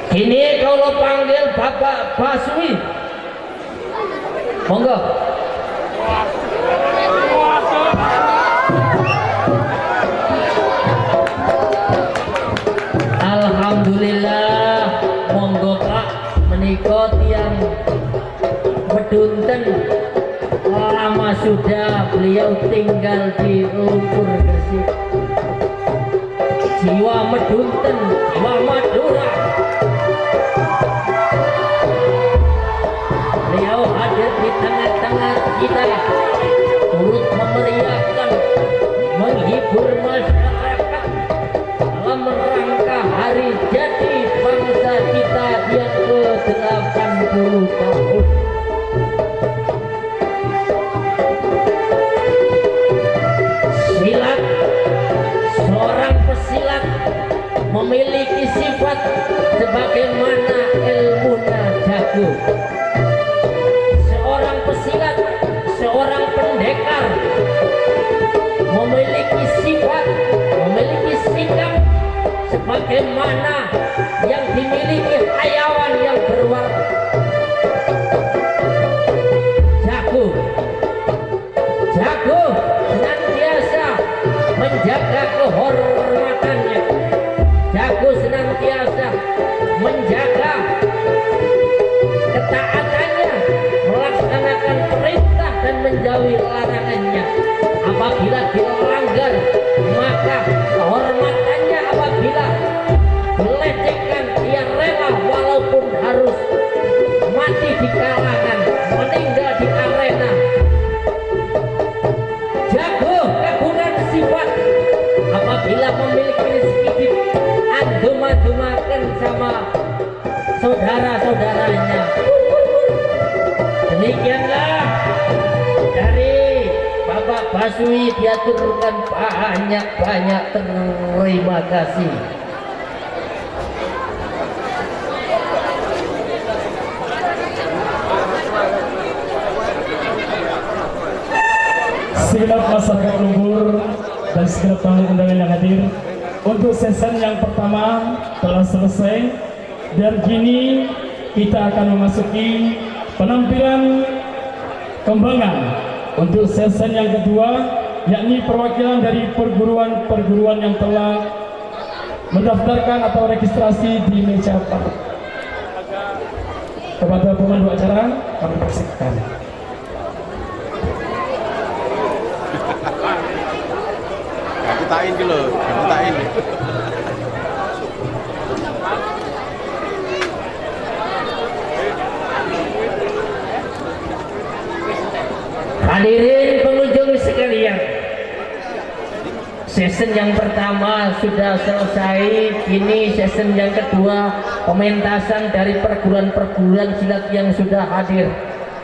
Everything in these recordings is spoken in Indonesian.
Ini kalau panggil Bapak Baswi, monggo. Alhamdulillah, monggo Pak, menika tiyang medunten lama sudah beliau tinggal di Lumpur Gresik. Jiwa medunten, jiwa Madura. Beliau hadir di tengah-tengah kita, turut memeriahkan, menghibur masyarakat dalam rangka hari jadi bangsa kita yang ke-80 tahun. Silat, seorang pesilat memiliki sifat sebagaimana ilmunya jago. Seorang pesilat, seorang pendekar memiliki sifat, memiliki sikap sebagaimana yang dimiliki hayawan yang berwarna. Jago, jago senantiasa menjaga kehormatannya. Jago senantiasa menjaga ketaatannya, melaksanakan perintah dan menjauhi larangannya. Apabila dilanggar, maka kehormatannya apabila dilecehkan, ia rela walaupun harus mati di kalangan, meninggal di arena. Jago kagungan sifat, apabila memiliki sedikit andum-andumaken sama saudara-saudaranya. Demikianlah dari Bapak Baswi, diaturkan banyak-banyak terima kasih. Segenap masyarakat Lumpur dan segenap tamu undangan yang hadir, untuk sesi yang pertama telah selesai dan kini kita akan memasuki penampilan kembangan untuk sesi yang kedua, yakni perwakilan dari perguruan-perguruan yang telah mendaftarkan atau registrasi di meja Pak. Kepada pemandu acara kami persilakan. Kitain dulu, kitain. Hadirin pengunjung sekalian, season yang pertama sudah selesai. Kini season yang kedua, pementasan dari perguruan-perguruan silat yang sudah hadir.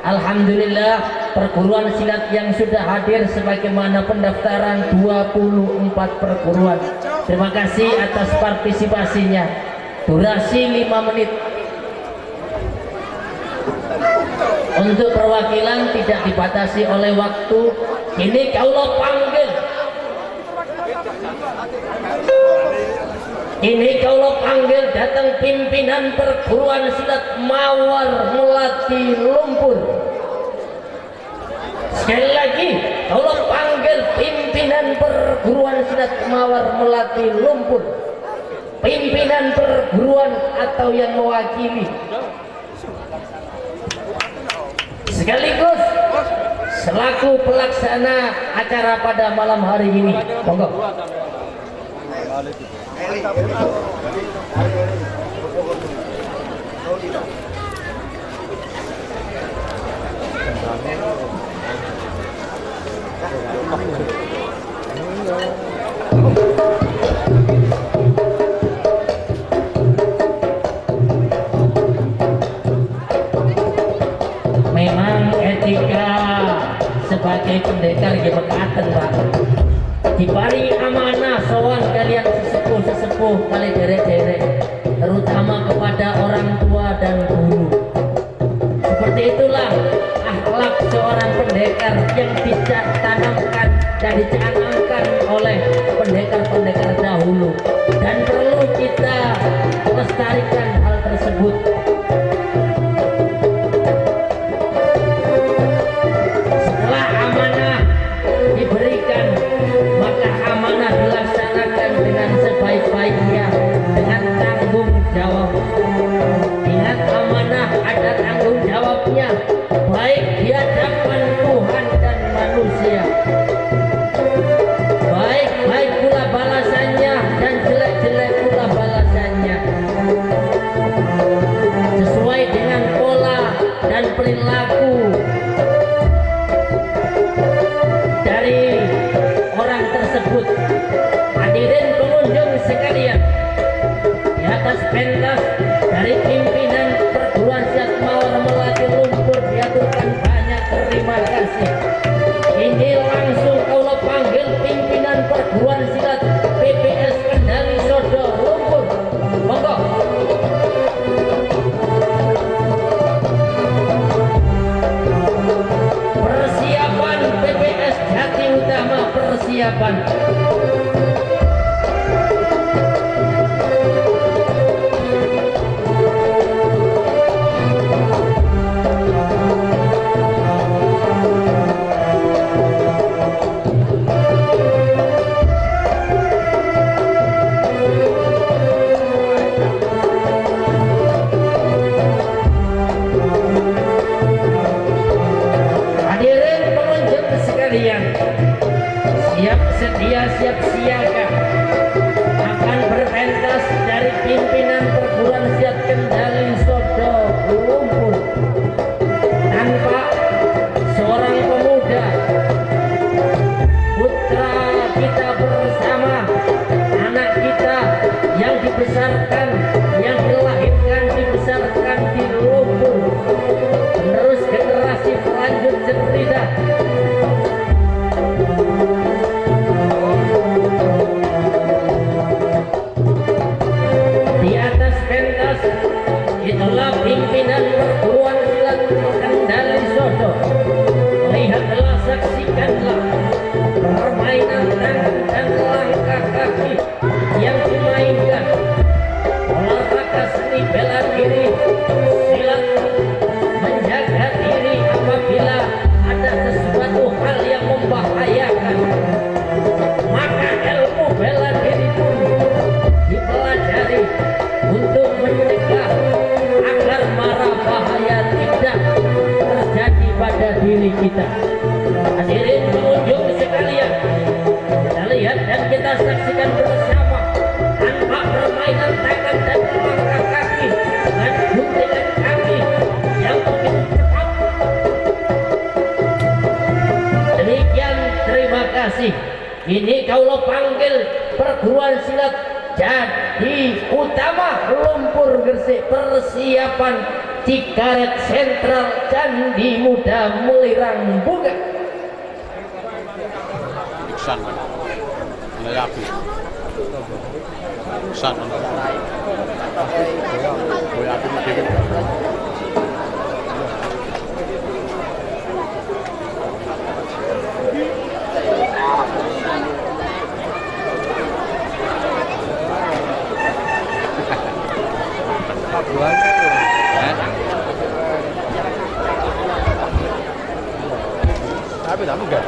Alhamdulillah, perguruan silat yang sudah hadir sebagaimana pendaftaran 24 perguruan. Terima kasih atas partisipasinya. Durasi 5 menit. Untuk perwakilan tidak dibatasi oleh waktu. Ini kaulah panggil. Ini kaulah panggil datang pimpinan perguruan silat Mawar Melati Lumpur. Sekali lagi, kaulah panggil pimpinan perguruan silat Mawar Melati Lumpur. Pimpinan perguruan atau yang mewakili. Sekaligus selaku pelaksana acara pada malam hari ini. Monggo. Memang etika sebagai pendekar ya bekaten Pak. Dibari amanah sowan kalian sesepuh kali derek-derek, terutama kepada orang tua dan guru. Seperti itulah akhlak seorang pendekar yang ditanamkan dan dicanangkan oleh pendekar-pendekar dahulu, dan perlu kita lestarikan hal tersebut. tersebut. Setelah amanah diberikan, maka amanah dilaksanakan dengan sebaik-baiknya, dengan tanggung jawab. Ingat, amanah ada tanggung jawabnya, baik di hadapan Tuhan dan manusia. Baik-baik pula balasannya dan jelek-jelek pula balasannya. Sesuai dengan pola dan perilaku dari orang tersebut. Hadirin pengunjung sekalian, di atas pentas dari pimpinan perguruan silat Mawar Melati Lumpur diaturkan banyak terima kasih. Ini langsung kaulah panggil pimpinan perguruan silat PPS Kendali Sodo Lumpur. Monggo. Persiapan PPS Jati Utama, persiapan. Hadirin pengunjung sekalian, siap sedia siap siaga akan berpentas dari pimpinan perguruan silat Kendali Sodo Lumpur. Tanpa seorang pemuda, putra kita bersama, anak kita yang dibesarkan, yang dilahirkan, dibesarkan di Lumpur, penerus generasi pelanjut cerita. Di atas pentas itulah pimpinan perguruan silat Kendali Sodo. Lihatlah, saksikanlah permainan tangan dan langkah kaki yang dimainkan. Olahraga seni bela diri, silat menjaga diri apabila ada sesuatu hal yang membahayakan. Maka ilmu bela diri pun dipelajari untuk mencegah agar mara bahaya tidak terjadi pada diri kita. Hadirin pengunjung sekalian, kita lihat dan kita saksikan bersama tanpa permainan tangan dan langkah kaki dan guntingan kaki yang begitu cepat. Demikian, terima kasih. Ini kaulah panggil perguruan silat Jati Utama Lumpur Gresik, persiapan Cikaret Sentral Candi Muda Melirang Bunga. Iksan kan. Mulai api. Iksan. Mulai api dikit. Tapi tak enggak.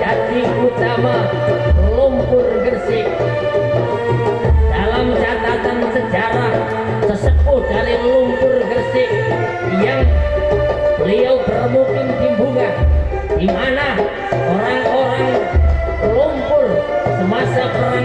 Jati Utama Lumpur Gresik. Dalam catatan sejarah sesepuh dari Lumpur Gresik yang beliau bermukim di Bunga, di mana orang-orang Lumpur semasa perang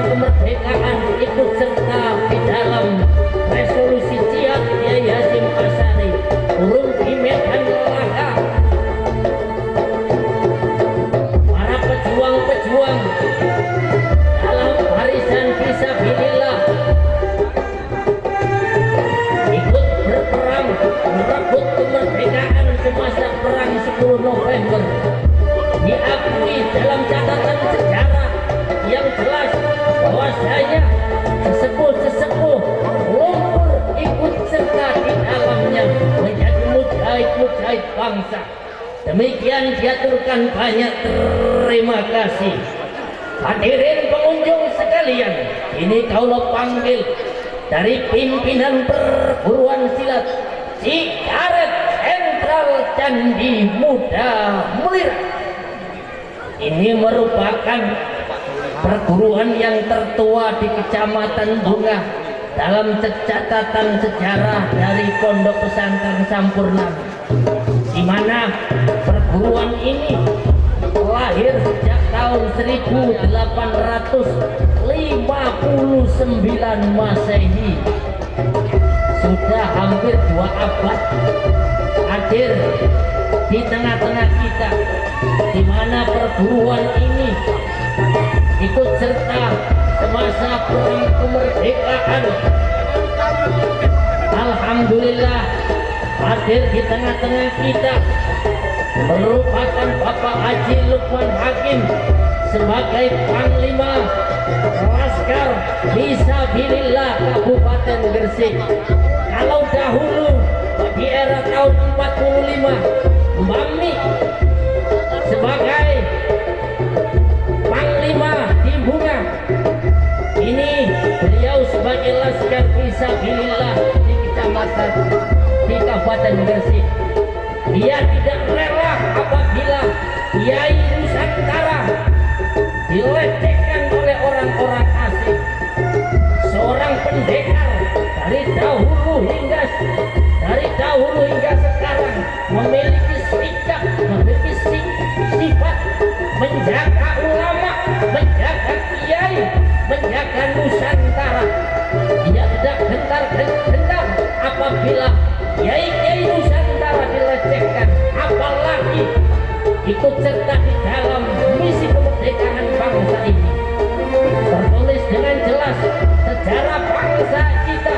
Demikian diaturkan, banyak terima kasih. Hadirin pengunjung sekalian, ini kaulah panggil dari pimpinan perguruan silat Cikaret Sentral Candi Muda Mulira. Ini merupakan perguruan yang tertua di Kecamatan Bunga dalam catatan sejarah dari Pondok Pesantren Sampurna, di mana perguruan ini lahir sejak tahun 1859 Masehi. Sudah hampir 2 abad hadir di tengah-tengah kita, di mana perguruan ini ikut serta semasa perang kemerdekaan. Alhamdulillah hadir di tengah-tengah kita merupakan Bapak Haji Lukman Hakim sebagai Panglima Laskar Fisabilillah Kabupaten Gresik. Kalau dahulu di era tahun 45 Mami sebagai Panglima di Bunga, ini beliau sebagai Laskar Fisabilillah di Kecamatan di Kabupaten Gresik. Dia tidak rela apabila Kiai Nusantara dilecehkan oleh orang-orang asing. Seorang pendekar dari dahulu hingga sekarang memiliki sikap, memiliki sifat menjaga ulama, menjaga kiai, menjaga Nusantara. Dia tidak gentar-gentar apabila kiai-kiai Nusantara dilecehkan, apalagi ikut serta di dalam misi kemerdekaan bangsa ini. Tertulis dengan jelas sejarah bangsa kita,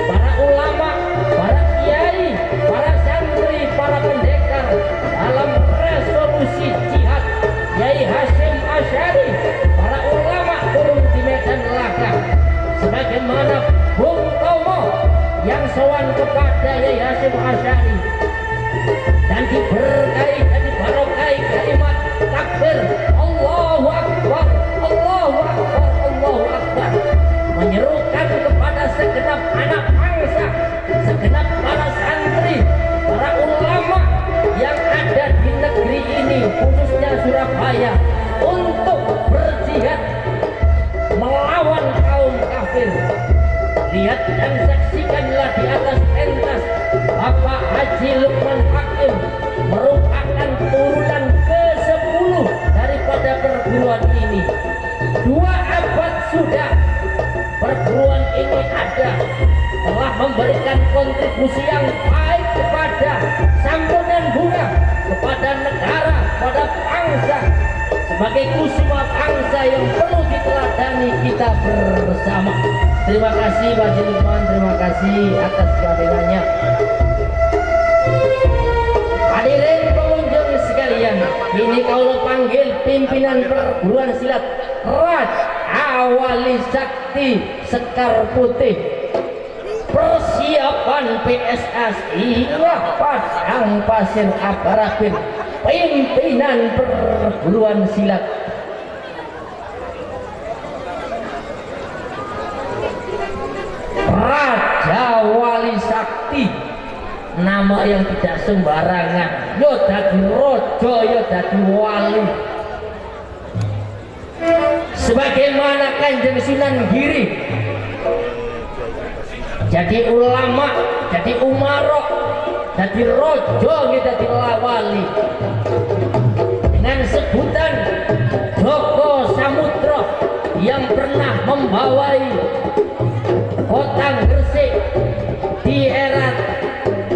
para ulama, para kiai, para santri, para pendekar dalam resolusi jihad Yai Hasyim Asy'ari, para ulama turun di medan laga sebagaimana Bung Tomo yang sowan kepada Yai Hasyim Asy'ari dan diberkahi dan dibarokai kalimat takbir Allahu Akbar, Allahu Akbar, Allahu Akbar, menyerukan kepada segenap anak bangsa, segenap para santri, para ulama yang ada di negeri ini, khususnya Surabaya, untuk berjihad melawan kaum kafir. Lihat dan saksikanlah di atas pentas Bapak Haji Lukman Hakim merupakan turunan ke-10 daripada perguruan ini. 2 abad sudah perguruan ini ada, telah memberikan kontribusi yang baik kepada Sampunan Bunga, kepada negara, kepada bangsa, sebagai kusuma bangsa yang perlu diteladani kita bersama. Terima kasih Pak Haji Lukman, terima kasih atas kehadirannya. Hadirin pengunjung sekalian, ini kaulah panggil pimpinan perguruan silat Raja Wali Sakti Sekar Putih. Persiapan PSSI Padang Pasir Abarabin, pimpinan perguruan silat. Raja Wali Sakti, nama yang tidak sembarangan. Yo dadi rojo, yo dadi wali. Sebagaimana Kanjeng Sunan Giri jadi ulama, jadi umarok, jadi rojo, kita jadi wali. Dengan sebutan Joko Samudro yang pernah membawai kota Gresik di era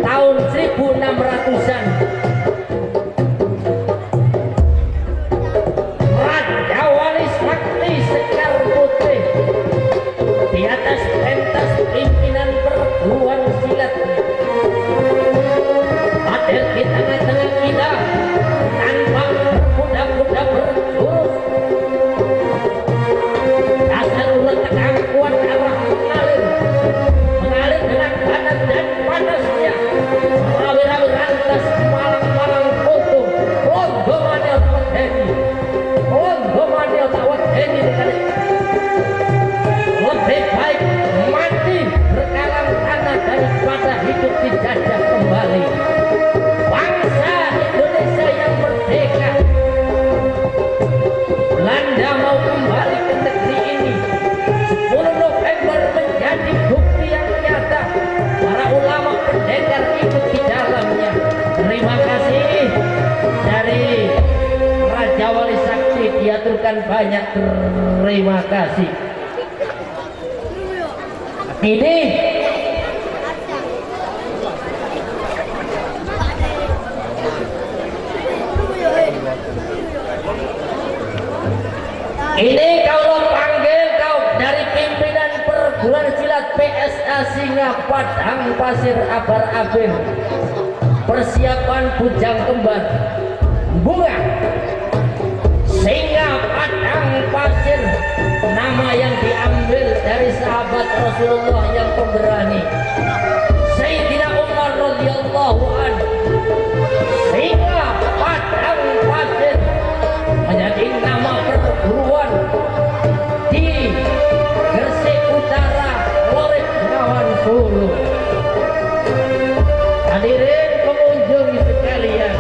tahun 1600-an. Raja Wali Sakti Sekar Putih di atas pentas pimpinan perguruan silat hadir di tengah-tengah kita tanpa ini lebih baik mati berkalang tanah daripada hidup dijajah kembali. Bangsa Indonesia yang merdeka, Belanda mau kembali ke negeri ini. 10 November menjadi bukti yang nyata. Para ulama pendekar ikut di dalamnya. Terima kasih dari Raja Wali Sakti, diaturkan banyak terima kasih. Ini kalau panggil kau dari pimpinan perguruan silat PSA Singa Padang Pasir Abar Abin, persiapan bujang kembar bunga Singa Padang Pasir, nama yang diambil dari sahabat Rasulullah yang pemberani Sayyidina Umar radhiyallahu anhu. Singa Padang Pasir menjadi nama perguruan di Gresik Utara, Lorek Bengawan Solo. Hadirin pengunjung sekalian,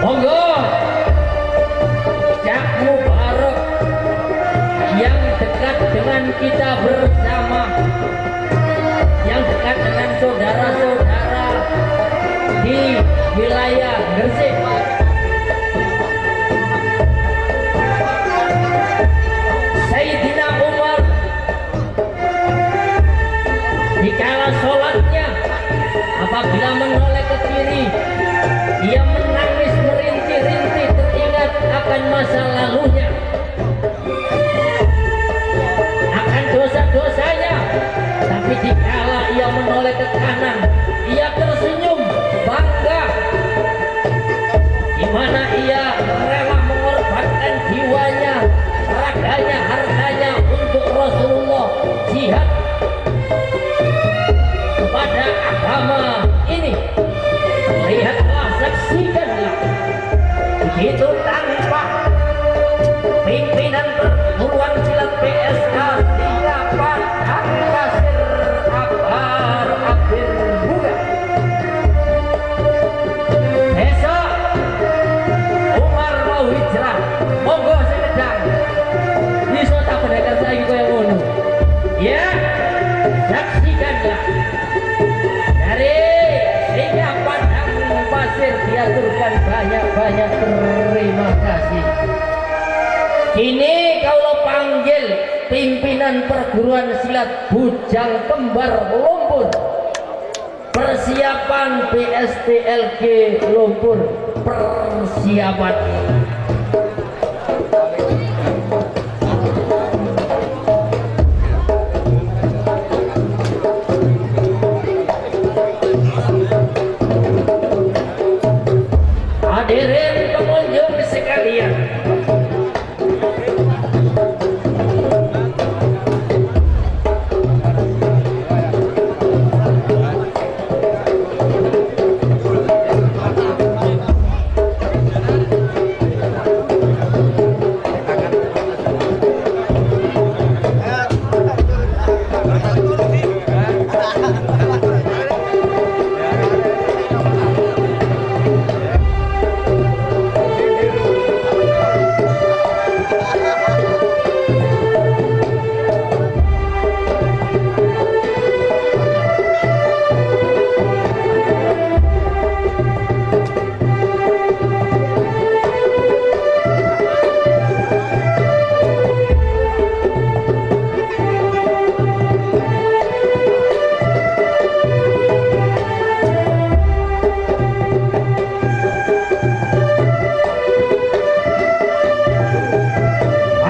monggo Cak Mubarak yang dekat dengan kita bersama, yang dekat dengan saudara-saudara di wilayah Gresik. Sayyidina Umar dikala sholatnya, apabila menoleh ke kiri, ia menangis merintih-rintih, teringat akan masa lalunya, akan dosa-dosanya. Tapi dikala ia menoleh ke kanan, ia tersenyum bangga, di mana ia rela mengorbankan jiwanya, raganya, hartanya untuk Rasulullah, jihad kepada agama ini. Lihatlah, saksikanlah, begitu tanpa pimpinan perguruan silat PSA Singa Padang Pasir Abar Abir Bunga. Besok Umar mau hijrah, monggo sekedang bisa tak pendekar saya gitu yang ngono. Ya, saksikanlah dari Singa Padang Pasir, diaturkan banyak-banyak terima kasih. Kini kalau panggil pimpinan perguruan silat Bujang Kembar Lumpur, persiapan PSTLG Lumpur, persiapan. Hadirin pengunjung sekalian,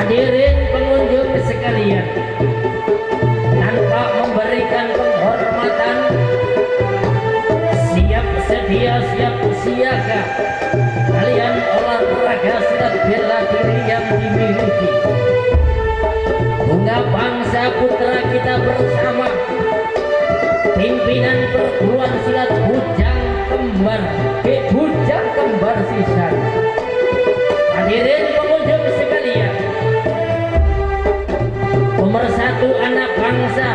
hadirin pengunjung sekalian, tanpa memberikan penghormatan, siap sedia siap siaga, kalian olahraga silat bela diri yang dimiliki. Bunga bangsa putra kita bersama pimpinan perguruan silat Bujang kembar, bujang kembar sisan. Hadirin pengunjung sekalian, pemersatu anak bangsa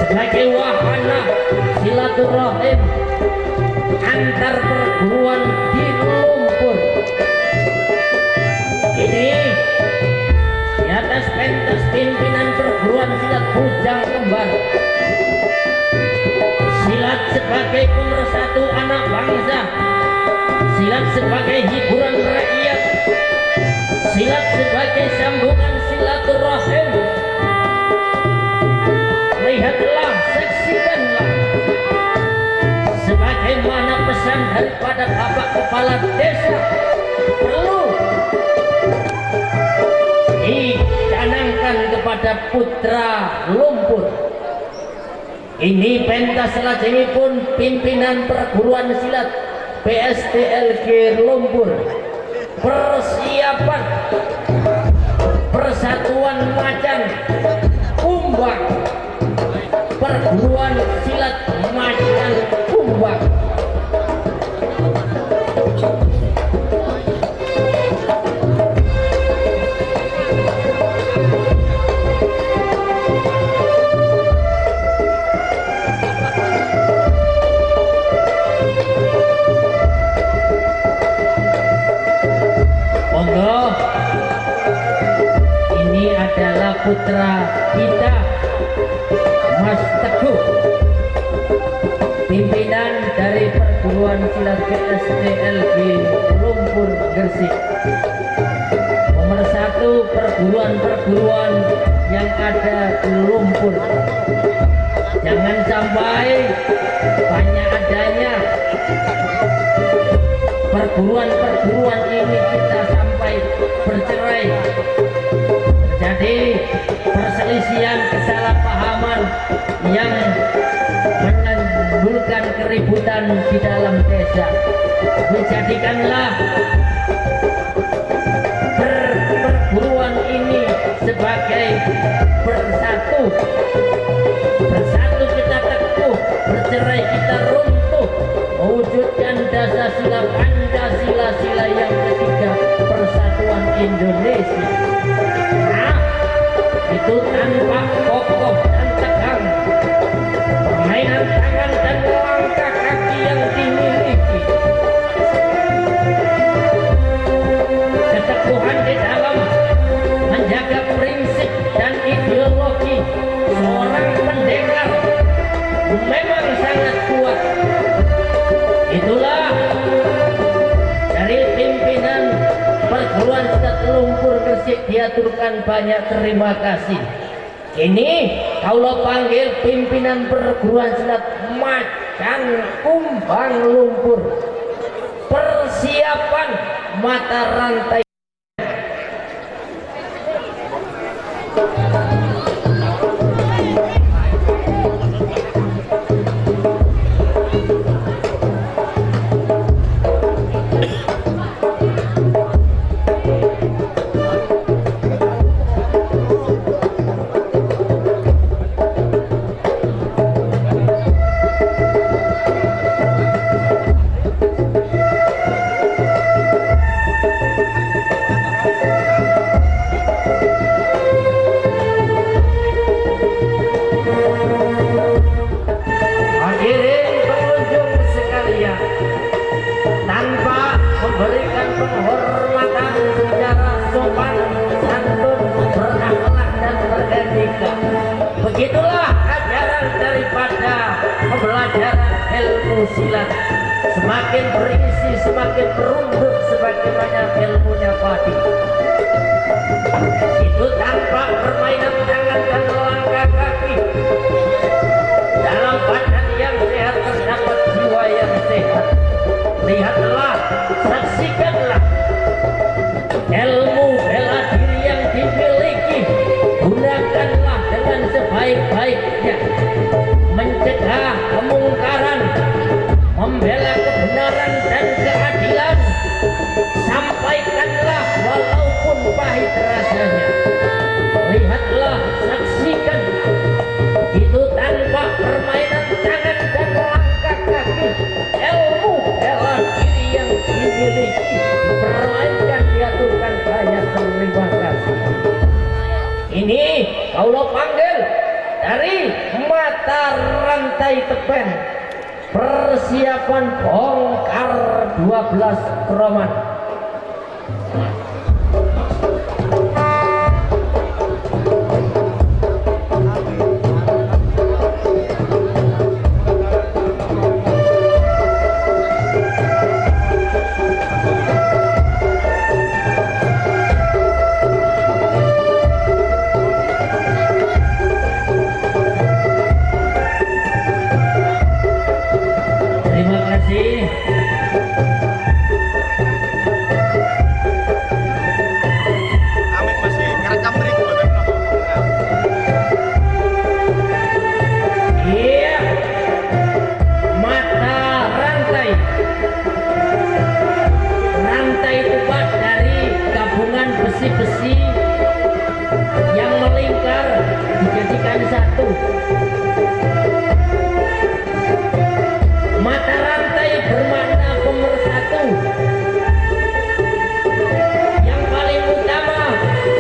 sebagai wahana silaturahim antar perguruan di Lumpur. Ini di atas pentas pimpinan perguruan silat bujang kembar. Silat sebagai pemersatu anak bangsa, silat sebagai hiburan rakyat, silat sebagai sambungan silaturahim. Lihatlah, saksikanlah sebagaimana pesan daripada Bapak Kepala Desa perlu dicanangkan kepada putra Lumpur. Ini pentas salajengipun pimpinan perguruan silat PSTLG Lumpur. Persiapan persatuan macan kumbang perguruan silat macan kumbang. Ini adalah putra kita, Mas Teguh, pimpinan dari perguruan silat PSTLG Lumpur Gresik, pemersatu perguruan-perguruan yang ada di Lumpur. Jangan sampai banyak adanya perguruan-perguruan ini kita sampai bercerai, terjadi perselisihan, kesalahpahaman yang menimbulkan keributan di dalam desa. Dijadikanlah perguruan ini sebagai bersatu. Bersatu kita teguh, bercerai kita runtuh, mewujudkan dasar sila Pancasila, sila yang ketiga, persatuan Indonesia. Nah, itu tanpa kokoh dan tegang, permainan tangan dan langkah kaki yang dimiliki, keteguhan di dalam menjaga prinsip dan ideologi seorang pendekar memang sangat kuat. Itulah dari pimpinan perguruan silat Lumpur Gresik diaturkan banyak terima kasih. Ini kaulah panggil pimpinan perguruan silat macan kumbang Lumpur. Persiapan mata rantai. Memberikan penghormatan secara sopan, santun, berakhlak dan beretika. Begitulah ajaran daripada pembelajaran ilmu silat. Semakin berisi, semakin berunduk sebagaimana ilmunya padi. Itu tanpa permainan tangan dan langkah kaki. Dalam badan yang sehat terdapat jiwa yang sehat. Lihatlah, saksikanlah ilmu bela diri yang dimiliki. Gunakanlah dengan sebaik-baiknya, mencegah kemungkaran, membela kebenaran dan keadilan. Sampaikanlah walaupun pahit rasanya. Lihatlah, saksikanlah, itu tanpa permainan tangan dan langkah kaki. Ini kaulah panggil dari mata rantai tepen persiapan bongkar 12 kroman. Terima kasih. Amit masih ngerekam tadi buat Iya, mata rantai. Rantai itu Pak dari gabungan besi-besi yang melingkar dijadikan satu. Mata rantai bermakna pemersatu. Yang paling utama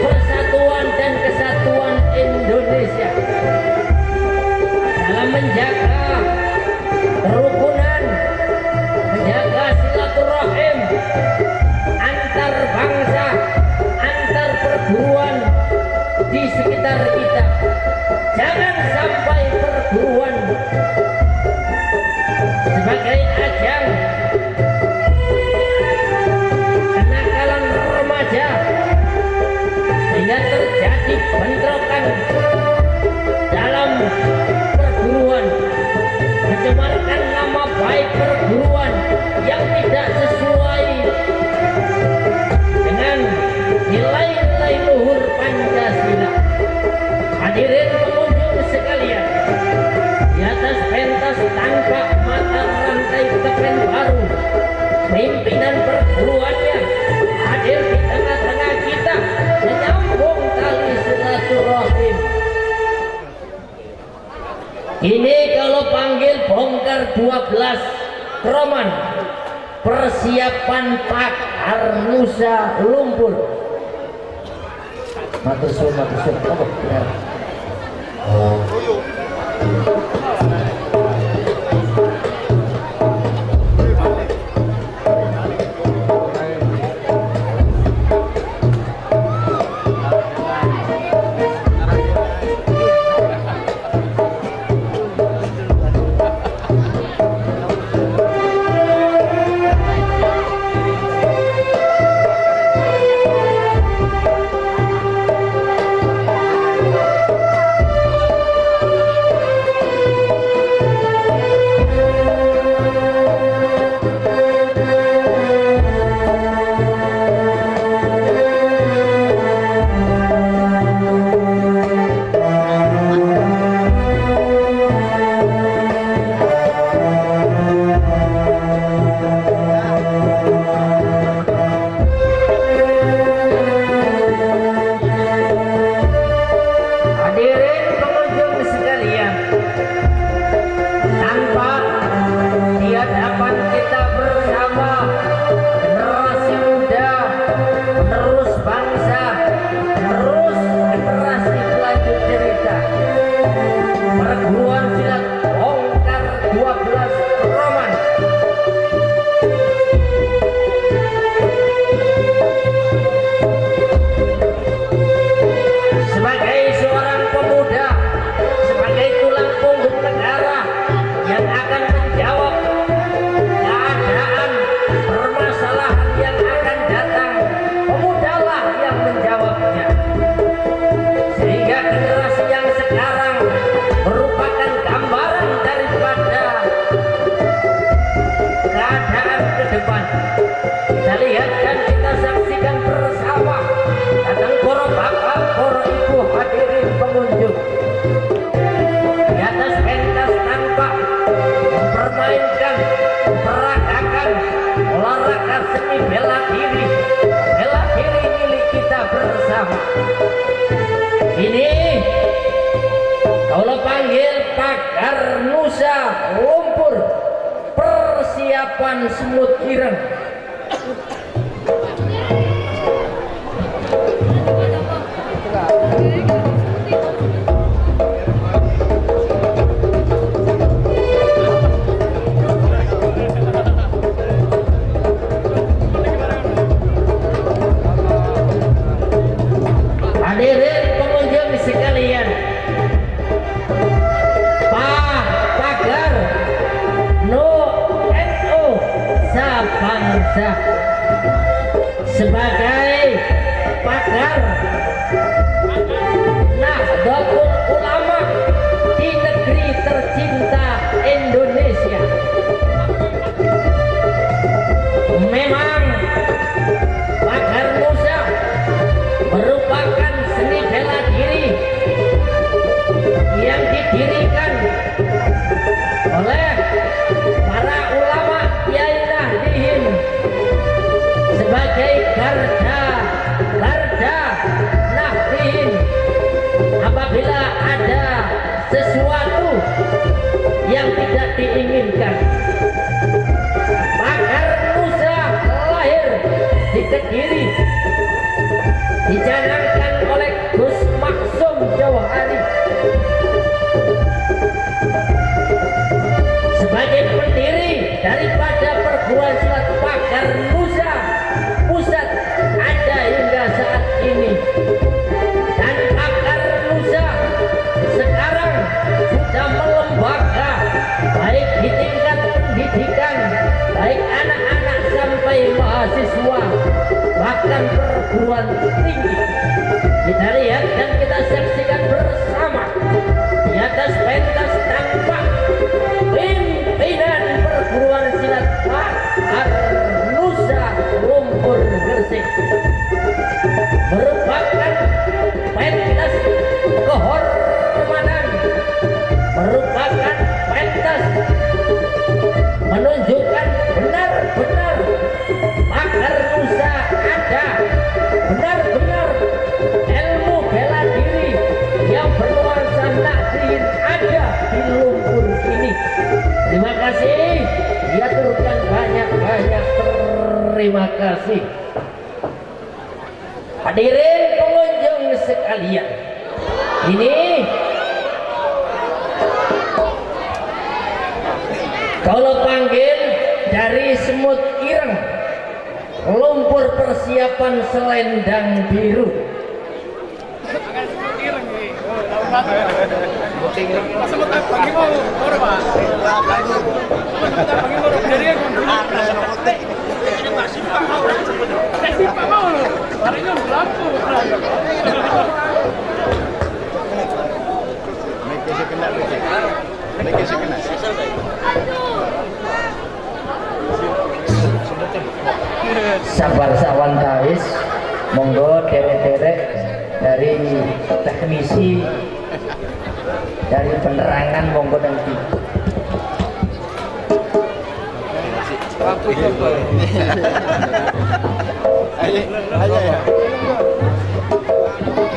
persatuan dan kesatuan Indonesia dalam menjaga kerukunan, menjaga silaturahim antar bangsa, antar perguruan di sekitar kita. Jangan sampai perguruan sebagai ajang kenakalan remaja sehingga terjadi bentrokan dalam perguruan, mencemarkan nama baik perguruan yang tidak sesuai dengan nilai-nilai luhur Pancasila. Hadirin pengunjung sekalian, di atas pentas tanpa mata rantai tepen baru, pimpinan perguruannya hadir di tengah-tengah kita menyambung tali silaturahim. Ini kalau panggil bongkar 12 kroman persiapan Pakar Nusa Lumpur. Matur suwun, matur suwun. Apa? Benar. Ini kalau panggil Pakar Nusa Lumpur, persiapan semut ireng. Akasa sebagai pakar Nahdlatul Ulama di negeri tercinta Indonesia. Memang pakar Musa merupakan seni bela diri yang didirikan oleh para ulama Kiai Nahdliyin sebagai garda Nahdliyin. Apabila ada sesuatu yang tidak diinginkan, pakar Musa lahir di Kediri, dicanangkan oleh Gus Maksum Jauhari sebagai pendiri daripada perguruan silat pakar Musa pusat ada hingga saat ini. Dan pakar Musa sekarang sudah melembaga baik di tingkat pendidikan, baik anak-anak sampai mahasiswa, bahkan perguruan tinggi. Kita lihat dan kita saksikan bersama di atas pentas tampak pimpinan perguruan silat pakar Nusa Lumpur Gresik, merupakan pentas kehormatan, merupakan pentas menunjukkan benar-benar pakar Nusa ada, benar-benar ilmu bela diri yang bernuansa Nahdliyin ada di lumpur ini. Terima kasih, diaturkan banyak-banyak terima kasih. Hadirin pengunjung sekalian, ini kalau panggil dari Semut Ireng, lumpur persiapan selendang biru. Sabar sawan tawis, monggo derek-derek dari teknisi dari penerangan monggo nanti.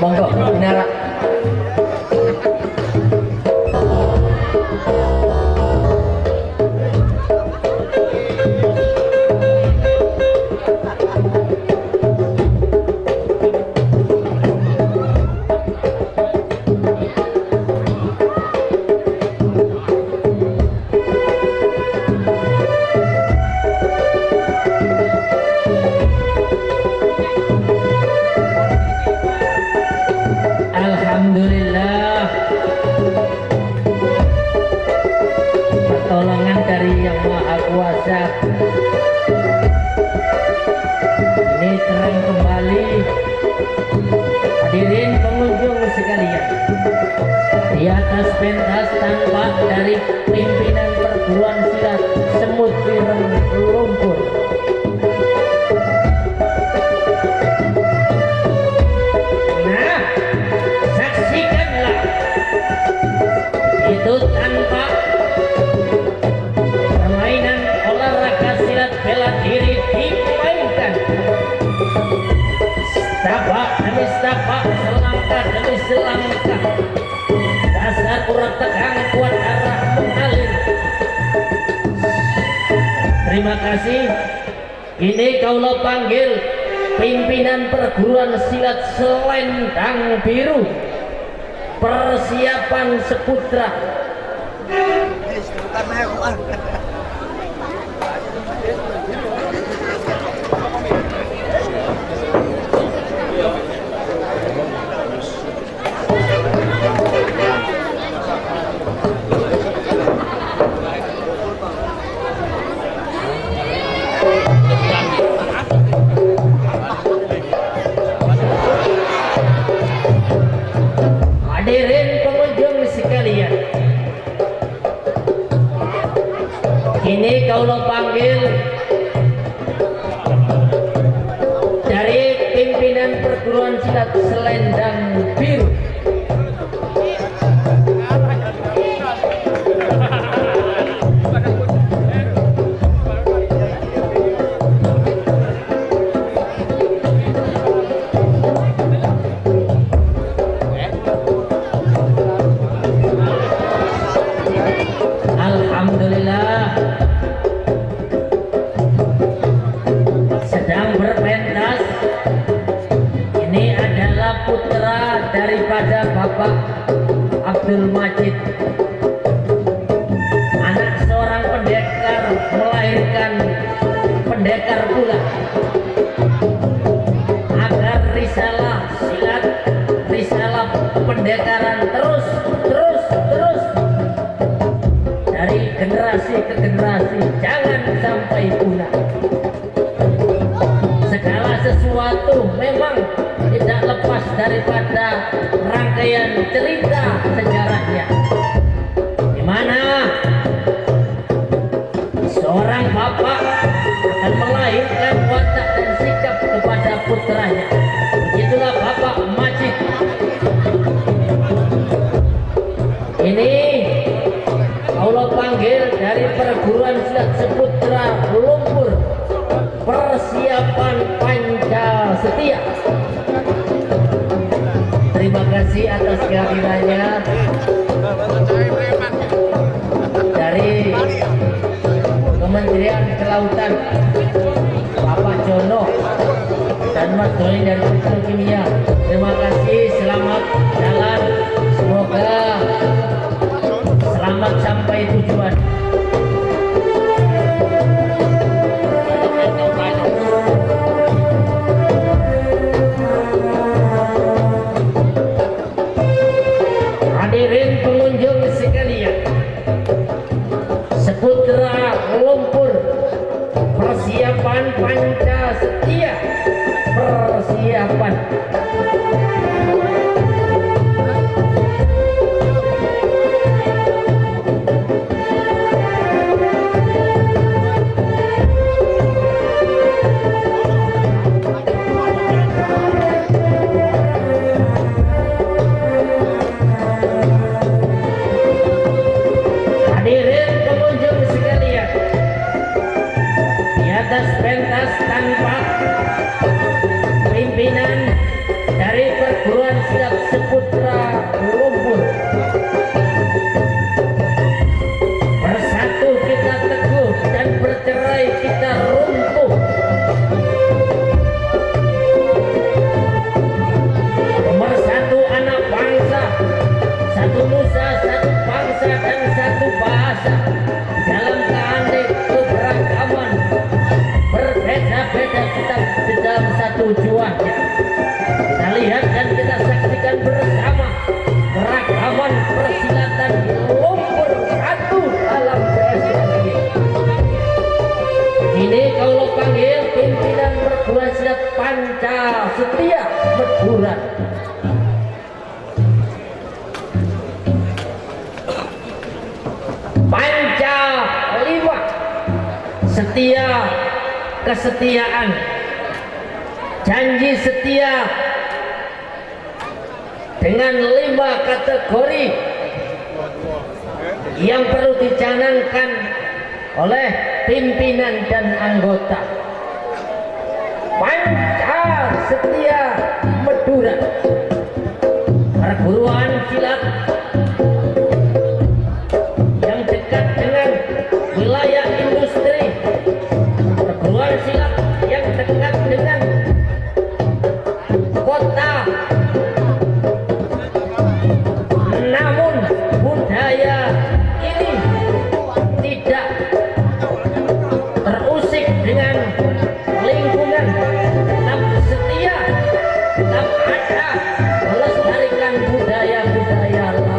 Monggo Inara. Alhamdulillah, pertolongan dari Yang Maha Kuasa. Ini terang kembali. Hadirin pengunjung sekalian, di atas pentas tampak dari pimpinan perguruan silat Semut Ireng Lumpur. Nah, saksikanlah, itu tampak permainan olahraga silat bela diri dimainkan tapak demi tapak, selangkah demi selangkah. Dasar urat tegang, kuat darah mengalir. Terima kasih. Ini kaulah panggil pimpinan perguruan silat Selendang Biru, persiapan Seputra. Ini kaulah panggil dari pimpinan perguruan silat Selendang Biru. Alhamdulillah, sedang berpentas. Ini adalah putra daripada Bapak Abdul Majid, anak seorang pendekar, melahirkan pendekar pula, agar risalah silat, risalah pendekaran terus dari generasi ke generasi, jangan sampai punah. Segala sesuatu memang tidak lepas daripada rangkaian cerita sejarahnya, di mana seorang bapak akan melahirkan watak dan sikap kepada putranya. Begitulah Bapak Majid. Ini Allah panggil dari perguruan silat Seputra Lumpur, persiapan Panca Setia. Terima kasih atas kehadirannya dari Kementerian Kelautan, Bapak Jono dan Mas Doni dari Petrokimia. Terima kasih, selamat jalan, semoga selamat sampai tujuan. Hadirin pengunjung sekalian, Seputra Lumpur, persiapan Panca Setia, persiapan. Hadirin pengunjung sekalian, di atas pentas tanpa pimpinan dari perguruan silat Seputra Lumpur, bersatu kita teguh dan bercerai kita runtuh. Pemersatu anak bangsa, satu nusa, satu bangsa dan satu bahasa, dalam keanekaragaman berbeda-beda tetap di dalam satu juanya. Kita lihat dan kita saksikan bersama keragaman persilatan di Lumpur satu dalam prestasi. Ini kalau panggil pimpinan perguruan silat Panca Setia Madura. Panca 5, setia, kesetiaan, janji setia dengan 5 kategori yang perlu dicanangkan oleh pimpinan dan anggota. Panca Setia Madura, perguruan silat yang dekat dengan wilayah industri, perguruan silat yang dekat dengan kota, namun budaya ini tidak terusik dengan lingkungan, tetap setia, tetap ada melestarikan budaya-budaya lain.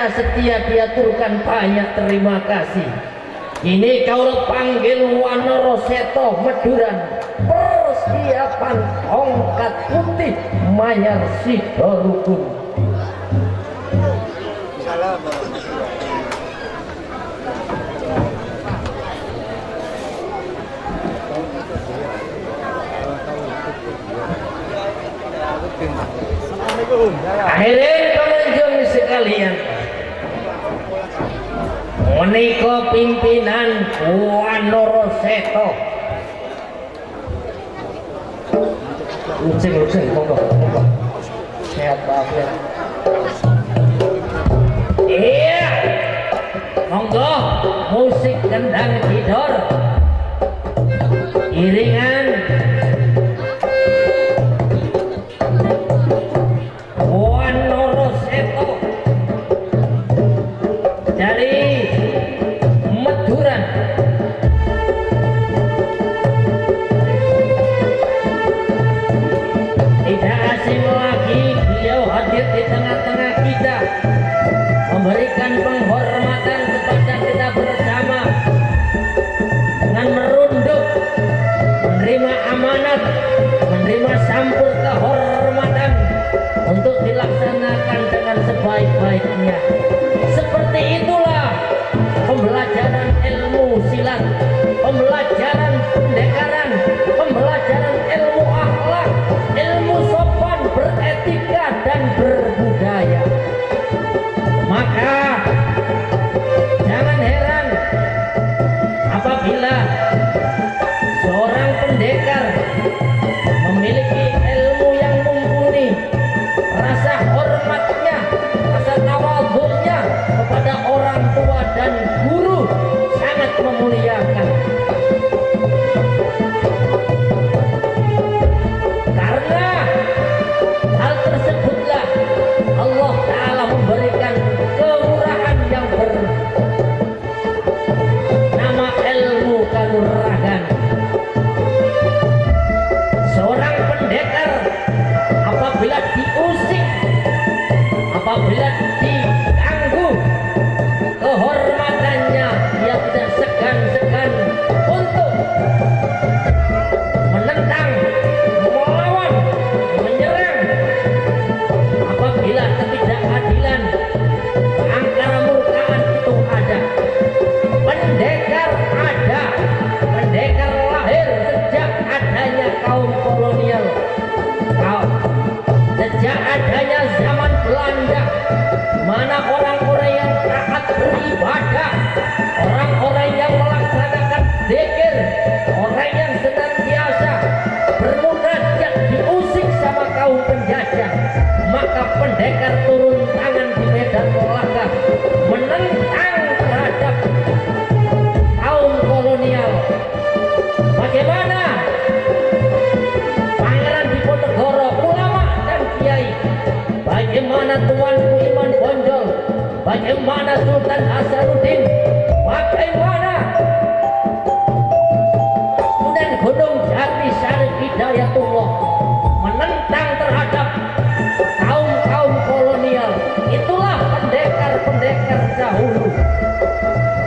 saya setia diaturkan banyak terima kasih. Ini kau panggil Wanoro Seto Meduran, persiapan tongkat putih Manyar Sidorukun. Hadirin pengunjung sekalian, menika pimpinan Wanoro Seto. Lucing, monggo. Sehat walafiat. Iya, monggo musik gendang tidor, iringan Wanoro Seto dari Meduran. Tidak asing lagi beliau hadir di tengah-tengah kita, memberikan penghormatan kepada kita bersama dengan merunduk, menerima amanat, menerima sampul kehormatan untuk dilaksanakan dengan sebaik-baiknya. Seperti itulah pembelajaran ilmu silat, pembelajaran pendekaran, pembelajaran ilmu akhlak, ilmu sopan, beretika dan berbudaya. Maka jangan heran apabila seorang pendekar memiliki ilmu yang mumpuni, rasa hormatnya, rasa tawadhunya kepada orang tua dan guru sangat memuliakan. Karena hal tersebutlah Allah Ta'ala memberikan kemurahan yang bernama ilmu kanuragan. Seorang pendekar apabila diusik, apabila diganggu kehormatannya, dia tidak segan-segan untuk menentang, melawan, menyerang. Apabila ketidakadilan, angkara murkaan itu ada, pendekar ada, pendekar lahir sejak adanya kaum kolonial, sejak adanya zaman Belanda, mana orang-orang yang taat beribadah, orang-orang yang melaksanakan zikir, orang yang senantiasa bermunajat diusik sama kaum penjajah, maka pendekar turun tangan di medan laga menentang terhadap kaum kolonial. Bagaimana Pangeran Diponegoro, ulama dan kiai, bagaimana Tuanku Iman Bonjol, bagaimana Sultan Hasanuddin, bagaimana Sunan Gunung Jati Syarif Hidayatullah menentang terhadap kaum-kaum kolonial. Itulah pendekar-pendekar dahulu.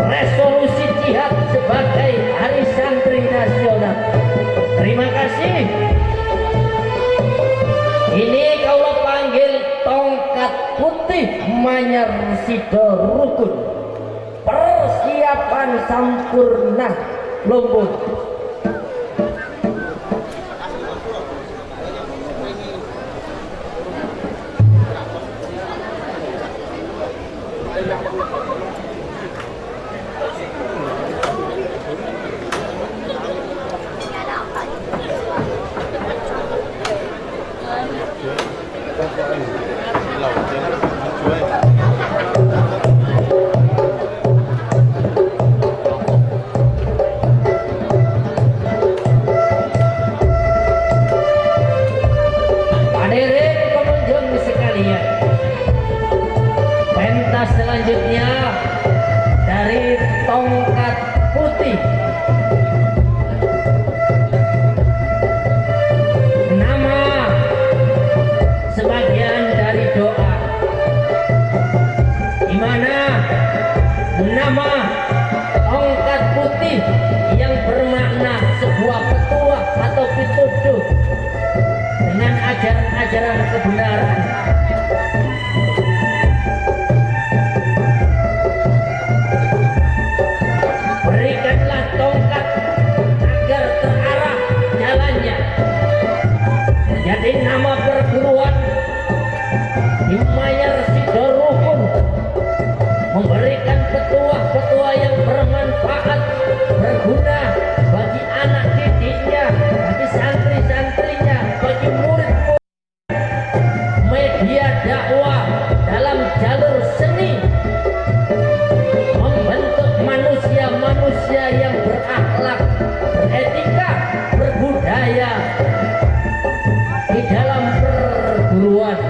Resolusi jihad sebagai Hari Santri Nasional. Terima kasih. Ini kalau panggil tongkat putih Manyar Sidorukun, persiapan sampurna Lombok. Hadirin pengunjung sekalian, pentas selanjutnya dari tongkat putih, nama sebagian dari doa mana nama tongkat putih yang bermakna sebuah petuah atau pituduh dengan ajaran-ajaran kebenaran. Berikanlah tongkat agar terarah jalannya. Jadi nama perguruan Himayar Sidorukun memberikan petuah-petuah yang bermanfaat, berguna bagi anak didiknya, bagi santri-santrinya, bagi murid-murid. Media dakwah dalam jalur seni membentuk manusia-manusia yang berakhlak, beretika, berbudaya di dalam perguruan.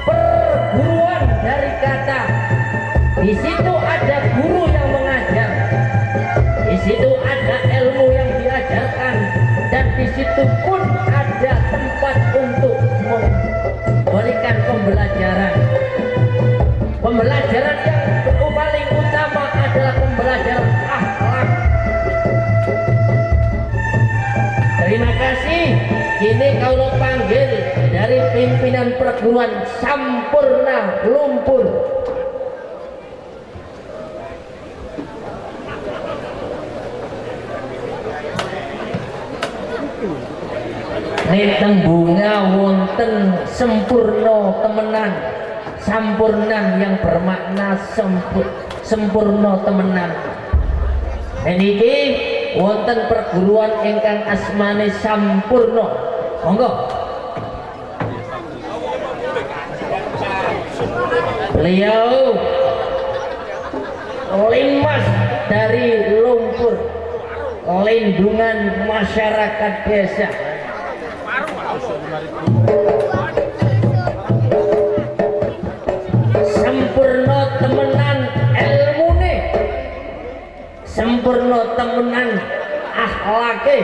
Perguruan dari kata, di situ ada guru yang mengajar, di situ ada ilmu yang diajarkan, dan di situ pun ada tempat untuk memberikan pembelajaran. Pembelajaran yang paling utama adalah pembelajaran akhlak. Terima kasih. Kini kalau panggil dari pimpinan perguruan Sampurna Lumpur. Ini bunga wonten sempurna temenan, sampurnan yang bermakna sempurna temenan. Niki wonten perguruan ingkang asmane Sampurna. Monggo. Beliau limas dari Lumpur, lindungan masyarakat desa. Sempurna temenan ilmune, sempurna temenan akhlake.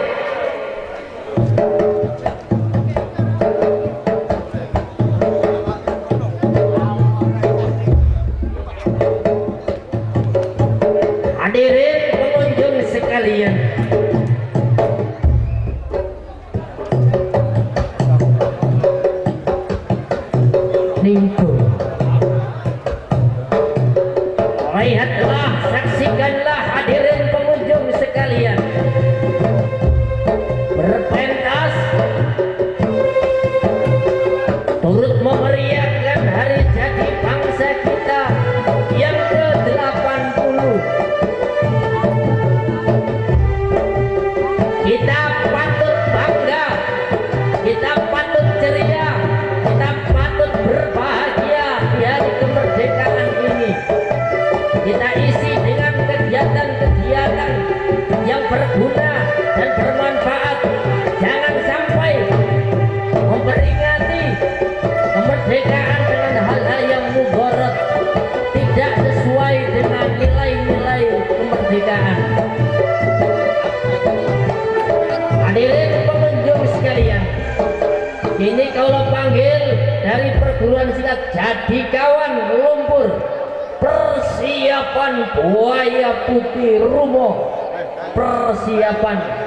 Hadirin pengunjung sekalian, Ningko, lihatlah, saksikanlah hadirin pengunjung sekalian, berpentas turut memeriahkan hari jadi bangsa kita yang ke-80. Kita patut bangga, kita patut ceria, kita patut berbahagia di hari kemerdekaan ini. Kita isi dengan kegiatan-kegiatan yang berguna dan bermanfaat. Jangan sampai memperingati kemerdekaan dengan hal-hal yang mudarat, tidak sesuai dengan nilai-nilai kemerdekaan. Hadirin pengunjung sekalian, ini kalau panggil dari perguruan silat Jadikawan Lumpur, persiapan Buaya Putih Rumo, persiapan.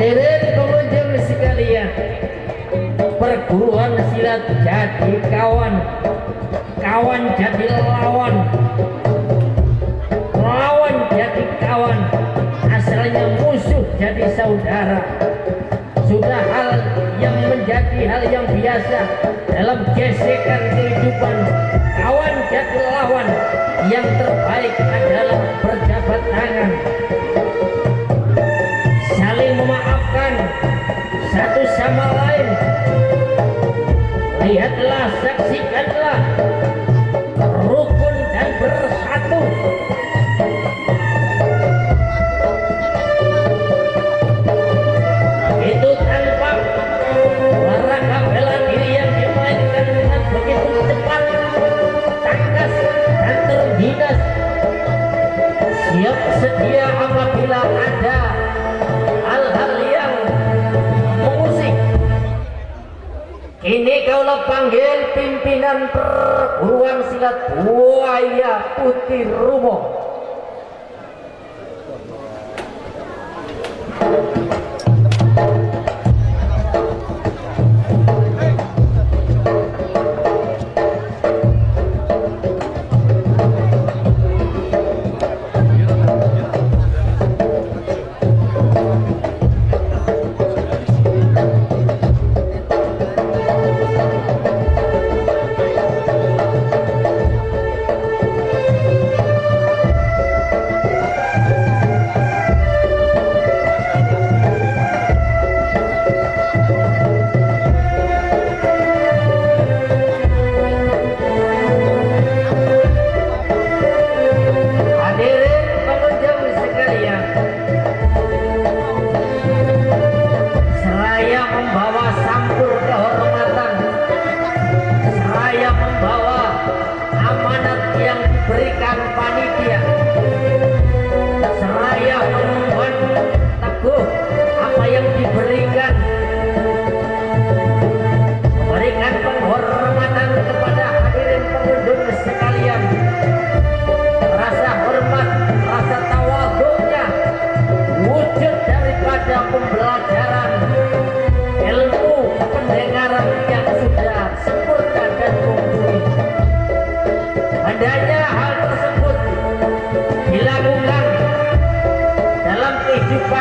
Hadirin pengunjung sekalian, perguruan silat Jadikawan, kawan jadi lawan, lawan jadi kawan, asalnya musuh jadi saudara. Sudah hal yang menjadi hal yang biasa dalam gesekan kehidupan. Kawan jadi lawan, yang terbaik adalah berjabat tangan, saling memaafkan, saksikanlah rukun dan bersatu. Itu tanpa olahraga bela diri yang dimainkan dengan begitu cepat, tangkas dan terginas, siap sedia apabila ada hal-hal yang mengusik. Kini kaulah panggil pimpinan perguruan silat Buaya Putih Rumo.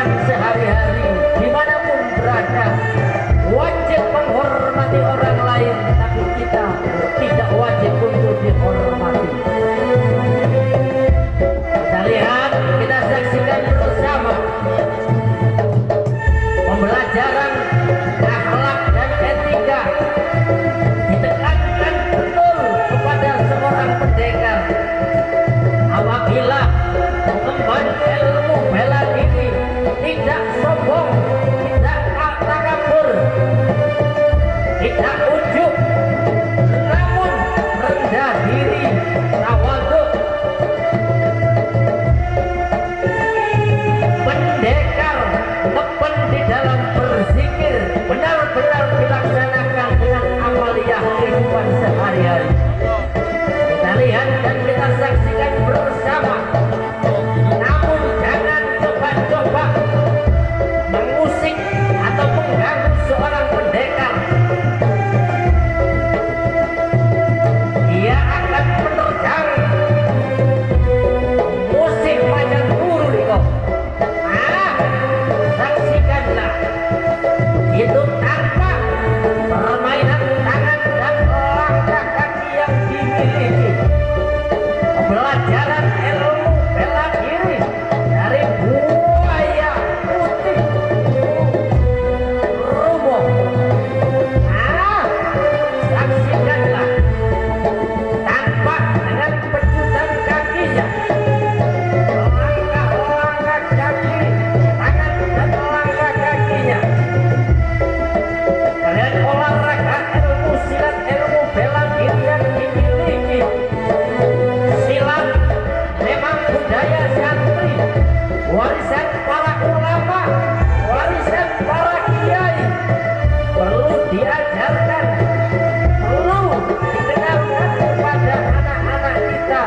Sehari-hari dimanapun berada wajib menghormati orang lain, tapi kita tidak wajib untuk dihormati. Kita lihat, kita saksikan bersama pembelajaran akhlak dan etika ditekankan betul kepada seorang pendekar. Apabila mengemban ilmu bela diri, tidak sombong, tidak takabur, tidak ujub, namun rendah diri, tawadhu. Pendekar ngepen di dalam berzikir benar-benar dilaksanakan dengan amaliyah kehidupan sehari-hari. Kita lihat dan kita saksikan bersama. Namun jangan coba-coba mengusik atau mengganggu seorang pendekar. Dia akan menerjang musik macan guru kok. Saksikanlah itu tanpa permainan tangan dan langkah kaki yang dimiliki. Pembelajaran ilmu bela diri dari Buaya Putih Rumo. Saksikanlah tanpa dengan pecutan kakinya, langkah-langkah kaki, tangan dan langkah kakinya. Kalian olahraga ilmu silat, ilmu bela diri yang dimiliki. Silat memang budaya santri, warisan para ulama, warisan para kiai, perlu diajarkan, perlu dikenalkan kepada anak-anak kita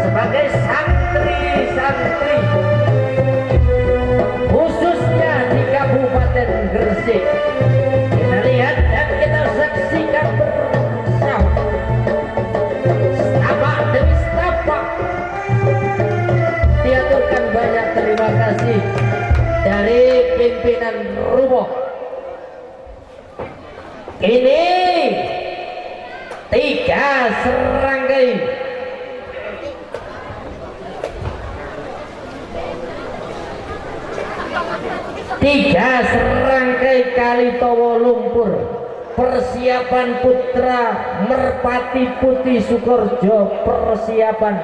sebagai santri-santri, khususnya di Kabupaten Gresik. Kita lihat dan kita saksikan bersama. Setapak demi setapak diaturkan. Banyak terima kasih dari pimpinan Rumo. Ini 3 serangkai kali towo lumpur persiapan putra Merpati Putih Sukorjo, persiapan.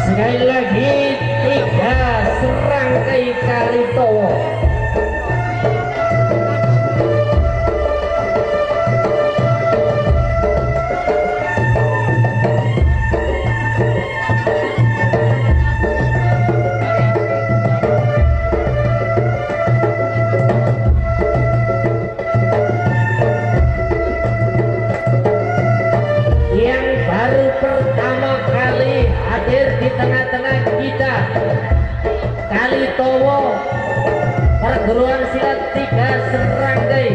Sekali lagi 3 serangkai Kalitowo. Yang baru pertama kali hadir di tengah-tengah kita, Kalitowo, perguruan silat 3 serangkai,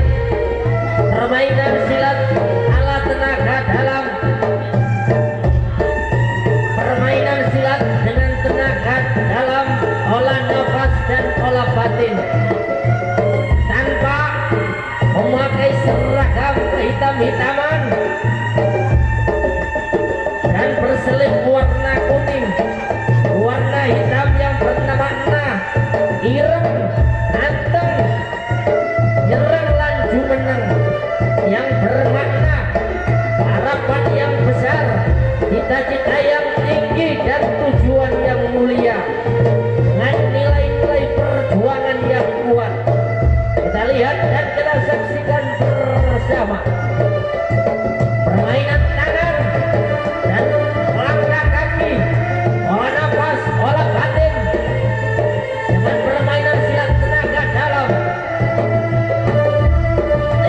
permainan silat ala tenaga dalam, permainan silat dengan tenaga dalam, olah nafas dan olah batin, tanpa memakai seragam kehitam-hitaman dan berselip warna kuning, warna hitam yang bermakna ireng, anteng, nyerang lanjut menang, yang bermakna harapan yang besar, cita-cita yang tinggi dan tujuan yang mulia dengan nilai-nilai perjuangan yang kuat. Kita lihat dan kita saksikan bersama permainan tangan dan langkah kaki, olah nafas, olah batin dengan permainan silat tenaga dalam.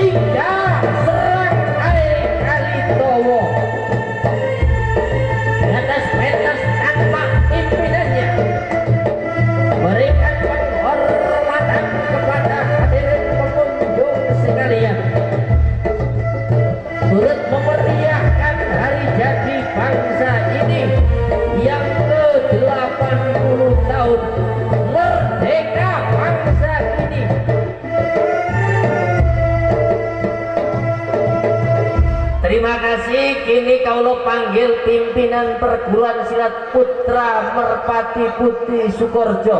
3 serangkai Kalitowo di atas pentas tanpa pimpinannya berikan penghormatan kepada hadirin pengunjung sekalian, turut memeriahkan hari jadi bangsa ini yang ke-80 tahun merdeka bangsa ini. Terima kasih. Kini kaulo panggil pimpinan perguruan silat Putra Merpati Putih Sukorjo.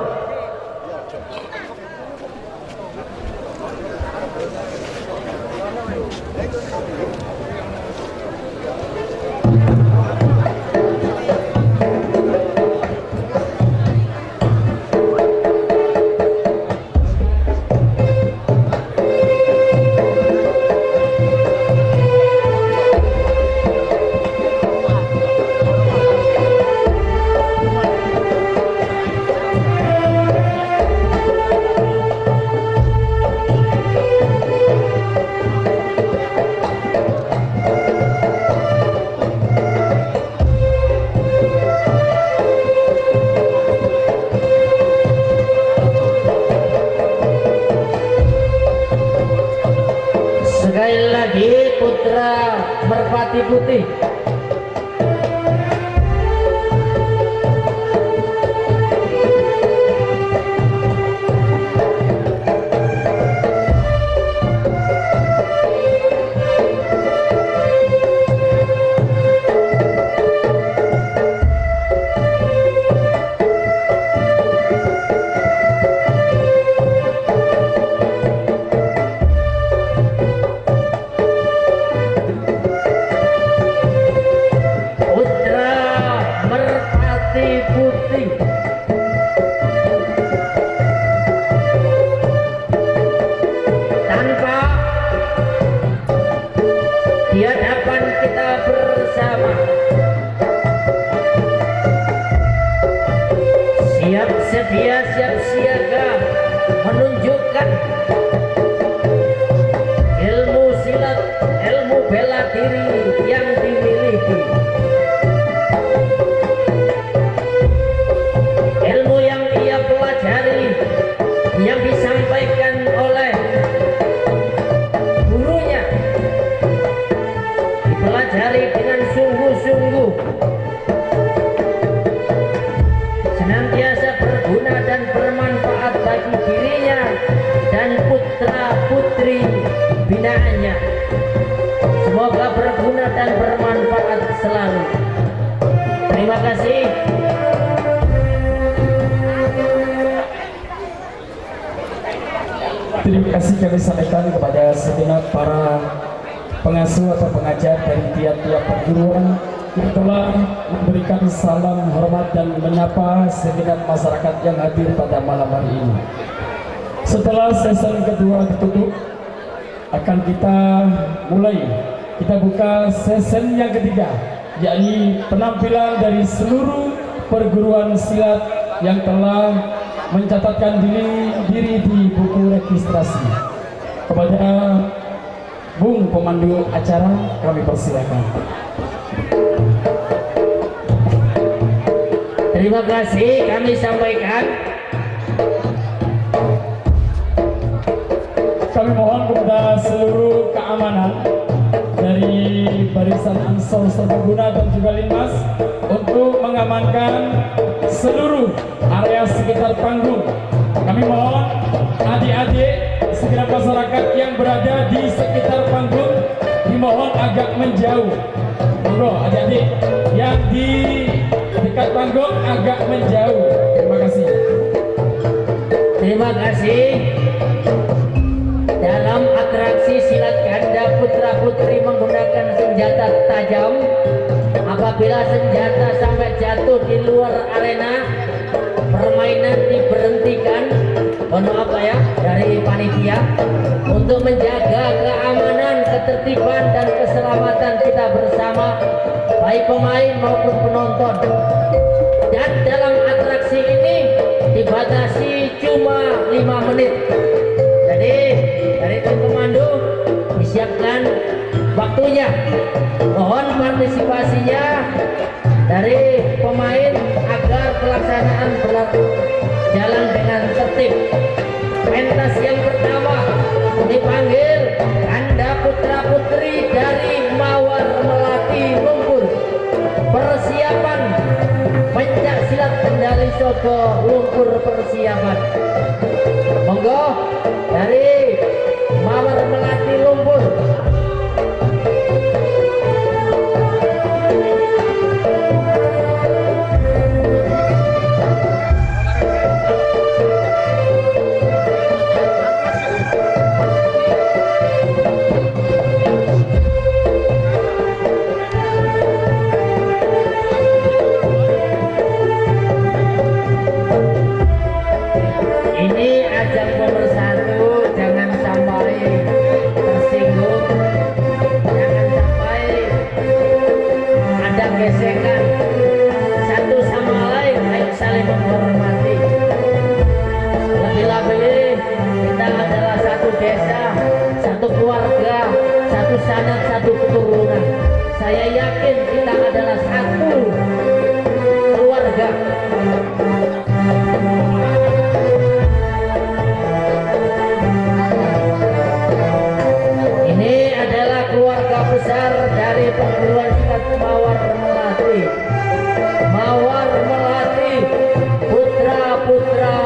Sekali lagi Putra Merpati Putih. Sedia siap siaga menunjukkan ilmu silat, ilmu bela diri yang dimiliki, ilmu yang ia pelajari, yang disampaikan oleh gurunya, dipelajari dengan sungguh-sungguh, senantiasa putra putri binaannya. Semoga berguna dan bermanfaat selalu. Terima kasih. Terima kasih kami sampaikan kepada segenap para pengasuh atau pengajar dari tiap-tiap perguruan yang telah memberikan salam hormat dan menyapa segenap masyarakat yang hadir pada malam hari ini. Setelah sesi kedua ditutup, akan kita mulai, kita buka sesi yang ketiga, yakni penampilan dari seluruh perguruan silat yang telah mencatatkan diri di buku registrasi. Kepada Bung Pemandu acara, kami persilakan. Terima kasih kami sampaikan. Kami mohon kepada seluruh keamanan dari barisan Ansor Serbaguna dan juga Linmas untuk mengamankan seluruh area sekitar panggung. Kami mohon adik-adik segenap masyarakat yang berada di sekitar panggung dimohon agak menjauh. Monggo adik-adik yang di dekat panggung agak menjauh. Terima kasih. Terima kasih. Dalam atraksi silat ganda putra putri menggunakan senjata tajam. Apabila senjata sampai jatuh di luar arena, permainan diberhentikan. Mohon maaf ya dari panitia untuk menjaga keamanan, ketertiban dan keselamatan kita bersama, baik pemain maupun penonton. Dan dalam atraksi ini dibatasi cuma 5 menit. Jadi dari tim komando disiapkan waktunya. Mohon partisipasinya dari pemain agar pelaksanaan berjalan dengan tertib. Pentas yang pertama dipanggil ganda putra putri dari Mawar Melati Lumpur. Persiapan pencak silat Kendari Sogo Lumpur persiapan. Monggo dari Mawar Melati Lumpur. Ini ajang pemersatu, jangan sampai tersinggung, jangan sampai ada gesekan satu sama lain. Ayo saling menghormati. Lebih-lebih kita adalah satu desa, satu keluarga, satu sanak, satu keturunan. Saya yakin kita adalah satu keluarga. Ini adalah keluarga besar dari perguruan silat Mawar Melati. Mawar Melati, putra-putra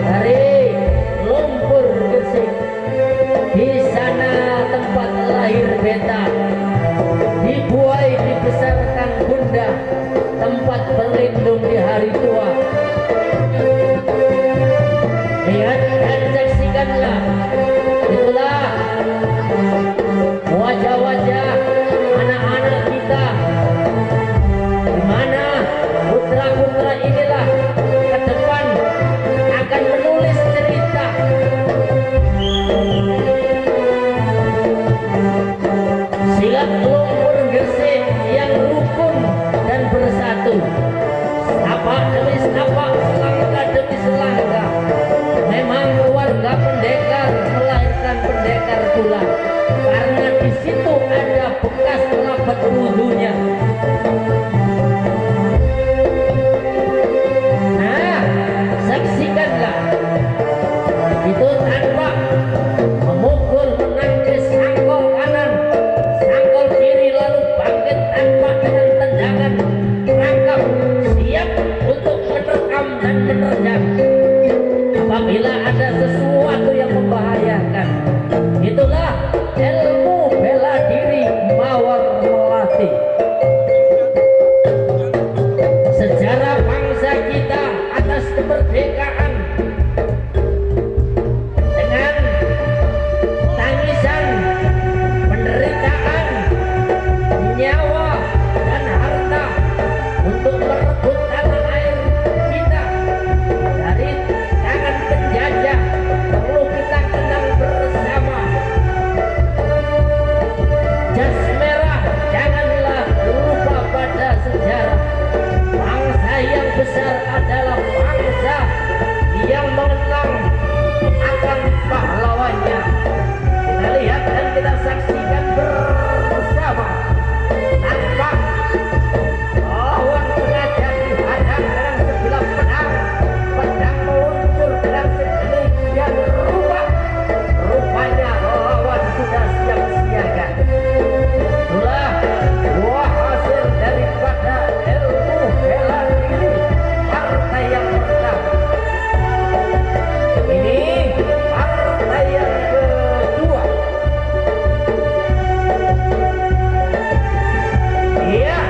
dari Lumpur Gresik. Di sana tempat lahir beta, dibuai dibesarkan bunda, tempat berlindung di hari tua. Lihat dan saksikanlah, itulah wajah-wajah anak-anak kita, di mana putra-putra inilah ke depan akan menulis cerita. Silat Lumpur Gresik yang rukun dan bersatu, tapak demi tapak, selangkah demi selangkah. Memang keluarga pendekar melahirkan pendekar pula, karena di situ ada bekas kerabat wudhunya. Nah, saksikanlah itu tanpa memukul, menangkis sangkol kanan, sangkol kiri, lalu bangkit tanpa dengan tendangan rangkap, siap untuk menerkam dan menerjang. Apabila ada sesuatu yang membahayakan, kemerdekaan dengan tangisan, penderitaan, nyawa dan harta untuk merebut tanah air kita dari tangan penjajah, perlu kita kenang bersama. Jas merah janganlah lupa pada sejarah. Bangsa yang besar adalah bangsa yang mengenang akan pahlawannya. Kita lihat dan kita saksikan bersama. Tanpa lawan sengaja dihadang dengan sebilah pedang, pedang meluncur dengan sedemikian rupa. Rupanya lawan sudah siap siaga. Itulah buah hasil daripada ilmu bela diri partai yang pertama. Ini partai yang kedua. Iya,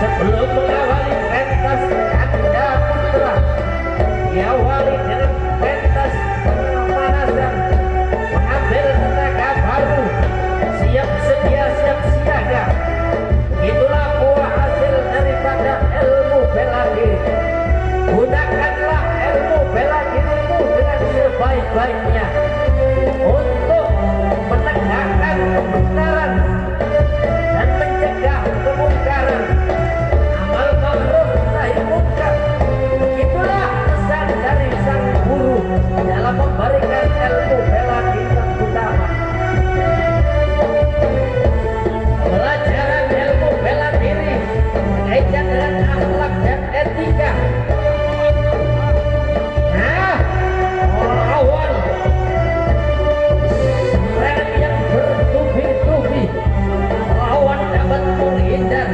sebelum mengawali pentas Ganda Putra, diawali dengan pentas pemanasan, mengambil tenaga baru, siap sedia siap siaga. Itulah buah hasil daripada ilmu bela diri. Gunakanlah ilmu bela dirimu dengan sebaik-baiknya untuk menegakkan kebenaran dan mencegah kemungkaran, amal ma'ruf nahi munkar. Itulah pesan dari sang guru dalam memberikan ilmu bela diri yang utama. Pelajaran ilmu bela diri berkaitan dengan akhlak dan etika. Nah, awal serangan yang bertubi-tubi, lawan dapat menghindar.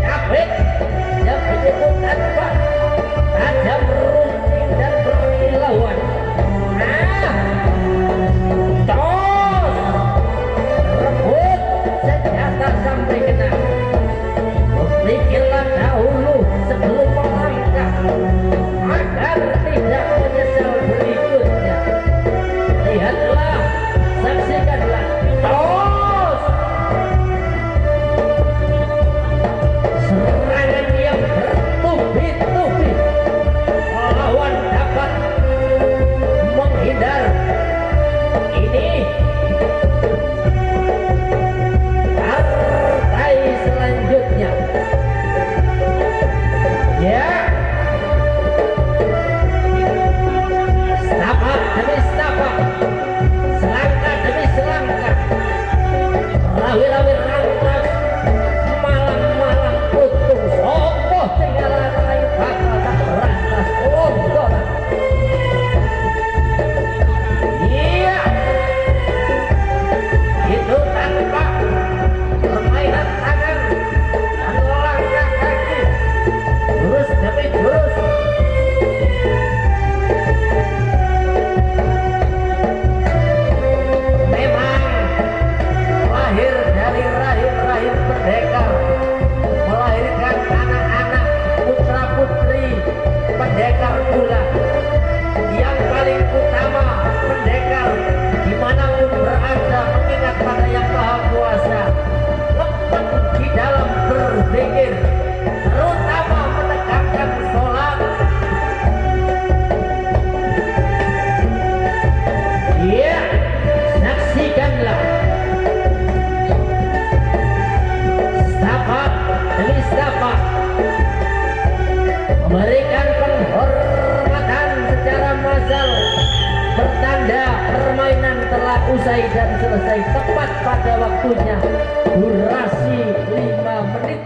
Capek yang menyebut tanpa tajam, runcing dan berkilauan. Nah, tos rebut senjata sampai kena. Berpikirlah dahulu sebelum melangkah agar tidak menyesal berikutnya. Lihatlah, saksikanlah, tos serangan yang bertubi-tubi, lawan dapat menghindar. Ini partai selanjutnya. Ya, setapak demi setapak, selangkah demi selangkah, rawi-rawi rangkas, malang-malang utuh sopoh tinggal lain bakal tak rangkas untuk. Iya, itu tanpa permainan tangan dan langkah kaki, jurus demi jurus. Memang lahir dari rahim-rahim pendekar, melahirkan anak-anak putra-putri pendekar pula. Yang paling utama pendekar dimanapun berada mengingat pada yang Maha Kuasa, lempeng di dalam berzikir, terutama menegakkan sholat. Iya, saksikanlah setapak demi setapak, memberikan penghormatan secara massal, bertanda permainan telah usai dan selesai tepat pada waktunya, durasi 5 menit.